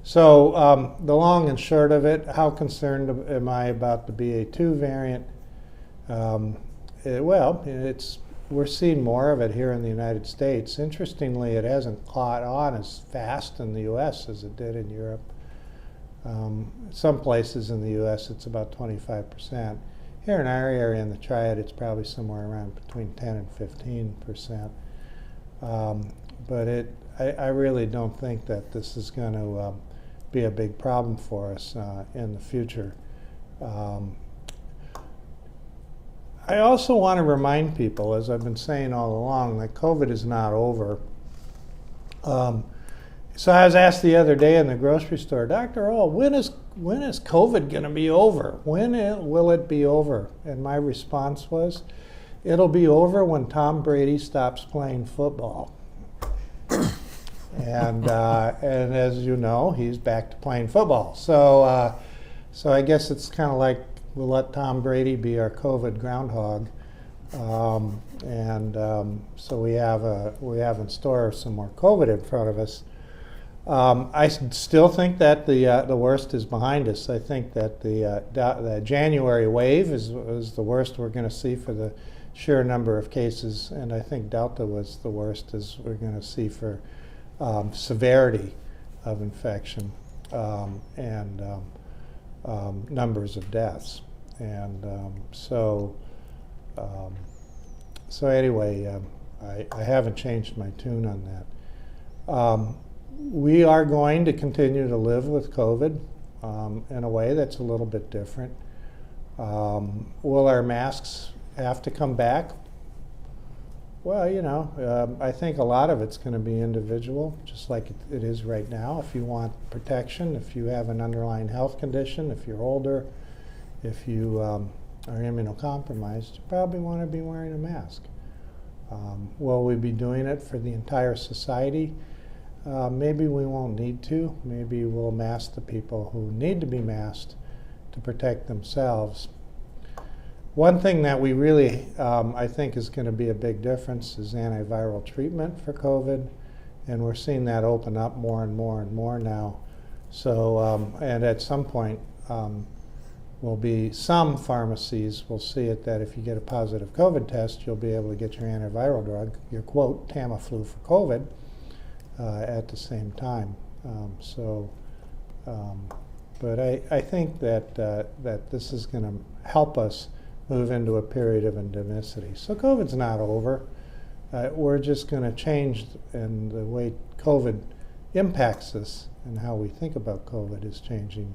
So the long and short of it, how concerned am I about the BA.2 variant? We're seeing more of it here in the United States. Interestingly, it hasn't caught on as fast in the U.S. as it did in Europe. Some places in the U.S. it's about 25%. Here in our area in the Triad, it's probably somewhere around between 10 and 15%. But I really don't think that this is going to be a big problem for us in the future. I also want to remind people, as I've been saying all along, that COVID is not over. So I was asked the other day in the grocery store, Dr. Oh, when is COVID going to be over? When will it be over? And my response was, it'll be over when Tom Brady stops playing football. and as you know, he's back to playing football. So I guess it's kind of like we'll let Tom Brady be our COVID groundhog. So we have in store some more COVID in front of us. I still think that the worst is behind us. I think that the January wave is the worst we're going to see for the sheer number of cases, and I think Delta was the worst as we're going to see for severity of infection and numbers of deaths. And so anyway, I haven't changed my tune on that. We are going to continue to live with COVID in a way that's a little bit different. Will our masks have to come back? Well, I think a lot of it's going to be individual, just like it is right now. If you want protection, if you have an underlying health condition, if you're older, if you are immunocompromised, you probably want to be wearing a mask. Will we be doing it for the entire society? Maybe we won't need to. Maybe we'll mask the people who need to be masked to protect themselves. One thing that we really, I think, is going to be a big difference is antiviral treatment for COVID, and we're seeing that open up more and more and more now. So, and at some point, will be some pharmacies will see it that if you get a positive COVID test, you'll be able to get your antiviral drug, your quote, Tamiflu for COVID, at the same time. But I think that this is going to help us move into a period of endemicity. So COVID's not over. We're just going to change, and the way COVID impacts us and how we think about COVID is changing